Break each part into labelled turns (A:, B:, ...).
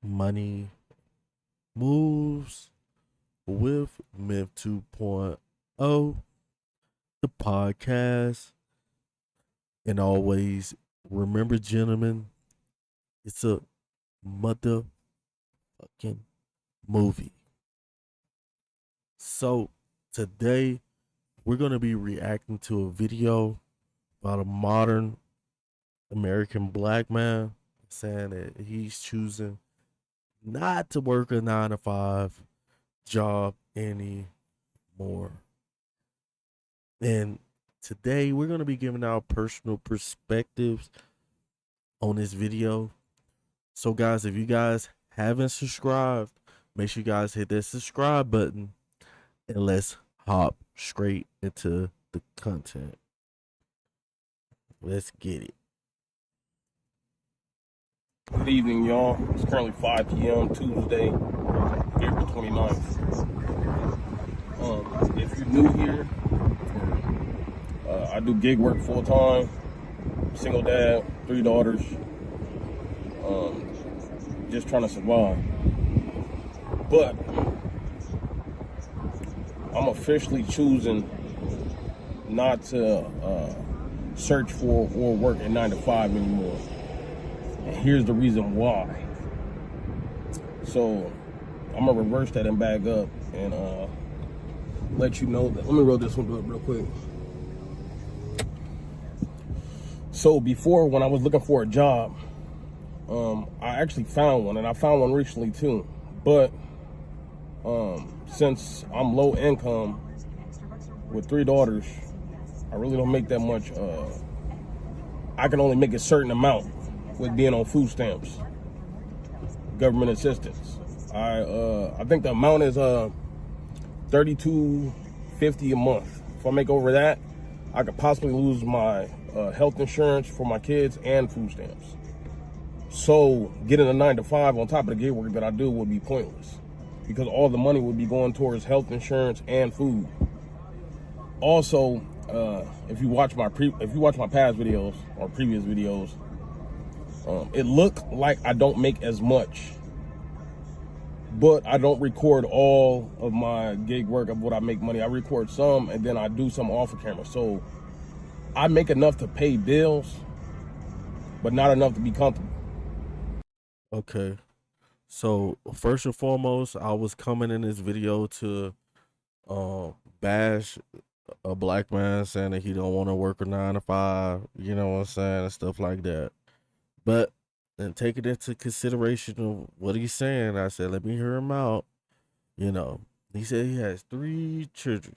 A: Money Moves with Myth 2.0, the podcast. And always remember, gentlemen, it's a motherfucking movie. So today we're going to be reacting to a video about a modern American black man saying that he's choosing not to work a 9 to 5 job anymore. And today we're going to be giving our personal perspectives on this video. So guys, if you guys haven't subscribed, make sure you guys hit that subscribe button and let's hop straight into the content. Let's get it.
B: Good evening, y'all. It's currently 5 p.m. Tuesday, April 29th. If you're new here, I do gig work full time, single dad, 3 daughters, just trying to survive. But I'm officially choosing not to search for or work at 9 to 5 anymore. And here's the reason why. So I'm gonna reverse that and back up and let you know that. Let me roll this one up real quick. So before, when I was looking for a job, I actually found one, and I found one recently too. But since I'm low income with 3 daughters, I really don't make that much. I can only make a certain amount with being on food stamps, government assistance. I think the amount is $32.50 a month. If I make over that, I could possibly lose my health insurance for my kids and food stamps. So getting a 9 to 5 on top of the gig work that I do would be pointless, because all the money would be going towards health insurance and food. Also, if you watch my past videos or previous videos, it looked like I don't make as much, but I don't record all of my gig work of what I make money. I record some, and then I do some off of camera. So I make enough to pay bills, but not enough to be comfortable.
A: Okay. So first and foremost, I was coming in this video to bash a black man saying that he don't want to work a 9 to 5, you know what I'm saying, and stuff like that. But then taking into consideration of what he's saying, I said, let me hear him out. You know, he said he has 3 children,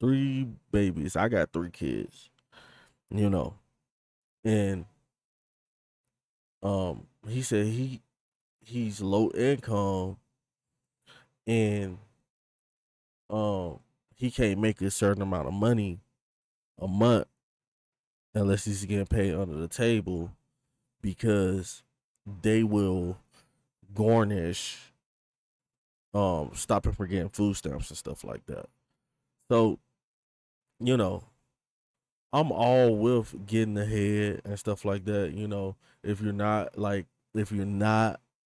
A: 3 babies. I got 3 kids, you know. And he said he's low income, and he can't make a certain amount of money a month unless he's getting paid under the table, because they will garnish stopping from getting food stamps and stuff like that. So, you know, I'm all with getting ahead and stuff like that. You know, if you're not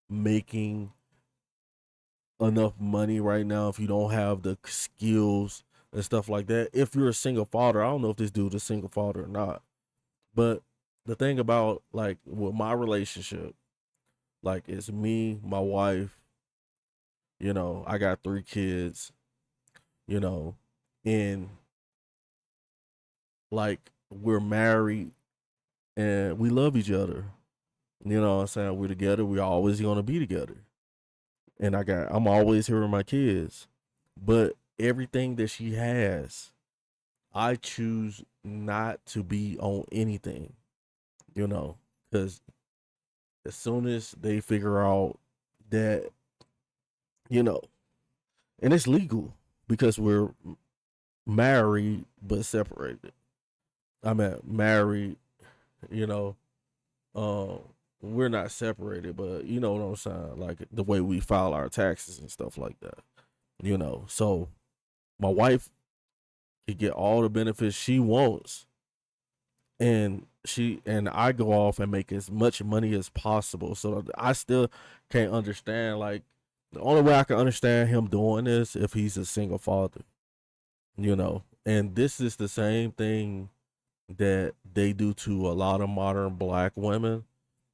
A: making enough money right now, if you don't have the skills and stuff like that, if you're a single father, I don't know if this dude is a single father or not, but the thing about, like, with my relationship, like, it's me, my wife, you know, I got 3 kids, you know, and like, we're married and we love each other. You know what I'm saying? We're together. We're always gonna be together. And I'm always here with my kids. But everything that she has, I choose not to be on anything, you know, because as soon as they figure out that, you know, and it's legal because we're married but separated. I mean, married, you know, um, we're not separated, but you know what I'm saying, like the way we file our taxes and stuff like that, you know. So my wife could get all the benefits she wants, and I go off and make as much money as possible. So I still can't understand. Like, the only way I can understand him doing this if he's a single father, you know. And this is the same thing that they do to a lot of modern black women,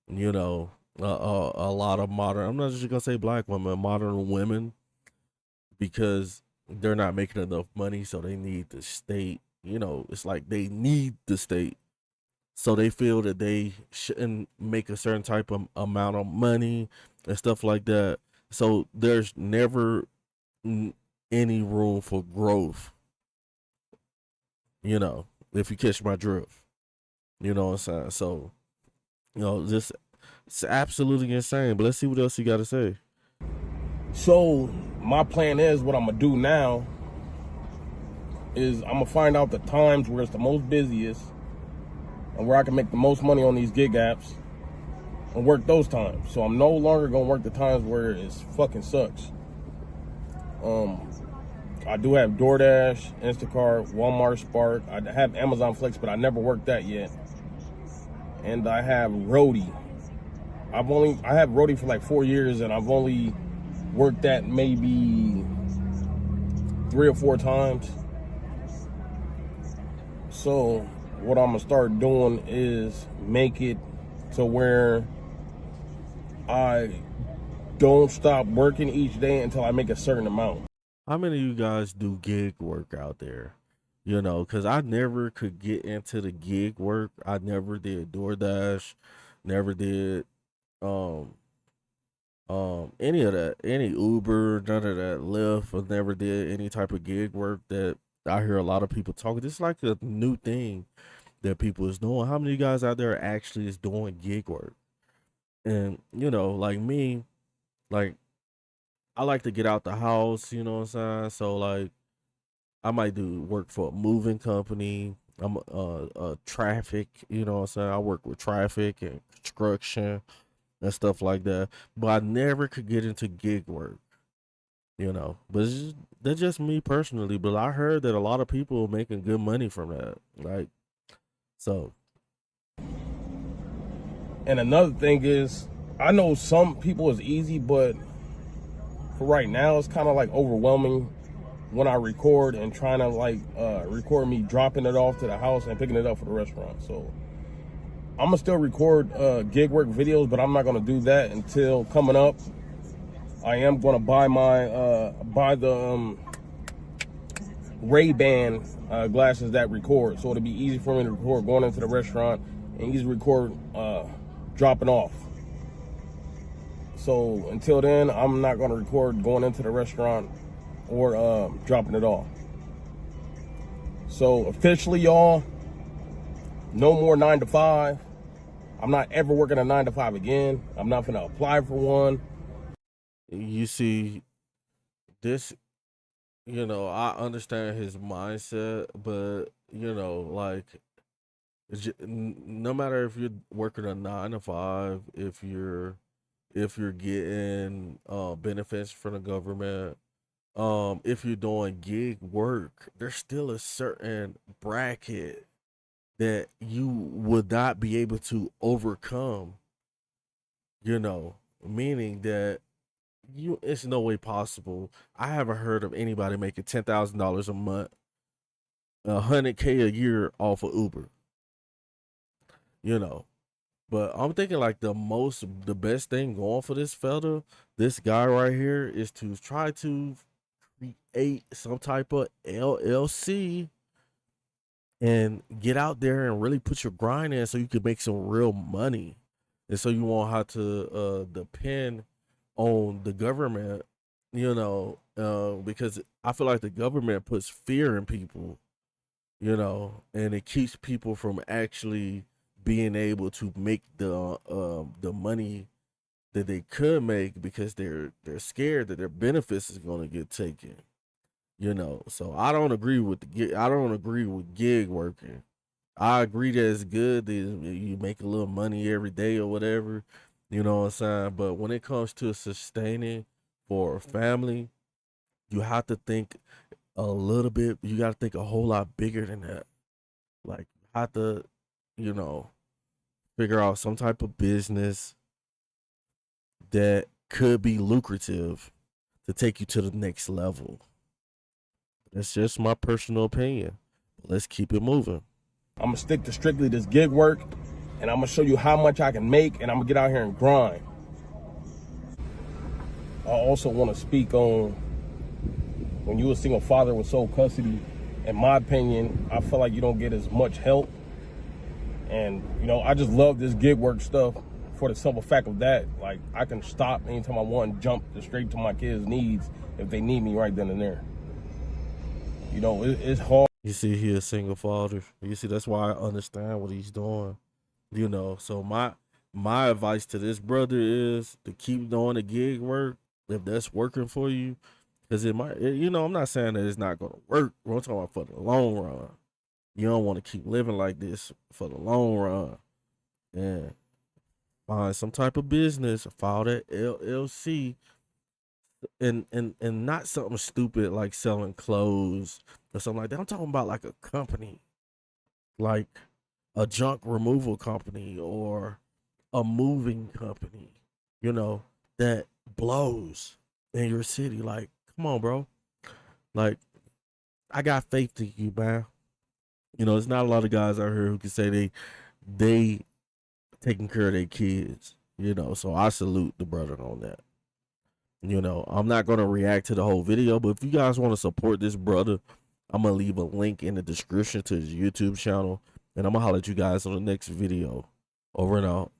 A: you know. A lot of modern, I'm not just gonna say black women, modern women, because they're not making enough money, so they need the state. You know, it's like they need the state, so they feel that they shouldn't make a certain type of amount of money and stuff like that. So there's never any room for growth. You know, if you catch my drift, you know what I'm saying. So, you know, this it's absolutely insane. But let's see what else you got to say.
B: So my plan is, what I'm gonna do now is I'm gonna find out the times where it's the most busiest and where I can make the most money on these gig apps and work those times. So I'm no longer gonna work the times where it fucking sucks. I do have DoorDash, Instacart, Walmart, Spark. I have Amazon Flex, but I never worked that yet. And I have Roadie. I have Roadie for like 4 years, and I've only worked that maybe 3 or 4 times. So what I'm gonna start doing is make it to where I don't stop working each day until I make a certain amount.
A: How many of you guys do gig work out there? You know, because I never could get into the gig work. I never did DoorDash, never did um any of that, any Uber, none of that, Lyft. I never did any type of gig work that I hear a lot of people talking. This is like a new thing that people is doing. How many of you guys out there actually is doing gig work? And you know, like me, like I like to get out the house, you know what I'm saying? So like I might do work for a moving company. I'm traffic, you know what I'm saying? I work with traffic and construction and stuff like that. But I never could get into gig work, you know. But that's just me personally. But I heard that a lot of people are making good money from that. Like, so
B: And another thing is, I know some people is easy, but for right now, it's kind of like overwhelming when I record and trying to like record me dropping it off to the house and picking it up for the restaurant. So I'm gonna still record gig work videos, but I'm not gonna do that until coming up. I am gonna buy the Ray-Ban glasses that record, so it'll be easy for me to record going into the restaurant and easy to record dropping off. So until then, I'm not gonna record going into the restaurant or dropping it off. So officially, y'all, no more 9 to 5. I'm not ever working a 9 to 5 again. I'm not gonna apply for one.
A: you see this, you know, I understand his mindset, but you know, like no matter if you're working a 9 to 5, if you're getting benefits from the government, if you're doing gig work, there's still a certain bracket that you would not be able to overcome, you know, meaning that you it's no way possible. I haven't heard of anybody making $10,000 a month, 100K a year off of Uber, you know. But I'm thinking like the best thing going for this fella, this guy right here, is to try to create some type of LLC and get out there and really put your grind in so you can make some real money. And so you won't have to depend on the government, you know, because I feel like the government puts fear in people, you know, and it keeps people from actually being able to make the money that they could make because they're scared that their benefits is going to get taken, you know. So I don't agree with I don't agree with gig working. I agree that it's good that you make a little money every day or whatever, you know what I'm saying? But when it comes to sustaining for a family, you have to think a little bit, you got to think a whole lot bigger than that. Like, you have to, you know, figure out some type of business that could be lucrative to take you to the next level. That's just my personal opinion. Let's keep it moving.
B: I'm gonna stick to strictly this gig work, and I'm gonna show you how much I can make, and I'm gonna get out here and grind. I also want to speak on when you're a single father with sole custody. In my opinion, I feel like you don't get as much help. And, you know, I just love this gig work stuff for the simple fact of that. Like, I can stop anytime I want and jump straight to my kids' needs if they need me right then and there. You know, it's hard.
A: You see, he a single father. You see, that's why I understand what he's doing. You know, so my advice to this brother is to keep doing the gig work if that's working for you. Because you know, I'm not saying that it's not going to work. We're talking about for the long run. You don't want to keep living like this for the long run. And find some type of business, file that LLC, and not something stupid like selling clothes or something like that. I'm talking about like a company, like a junk removal company or a moving company, you know, that blows in your city. Like, come on, bro. Like, I got faith in you, man. You know, there's not a lot of guys out here who can say they taking care of their kids, you know. So I salute the brother on that. You know, I'm not gonna react to the whole video, but if you guys want to support this brother, I'm gonna leave a link in the description to his YouTube channel, and I'm gonna holler at you guys on the next video. Over and out.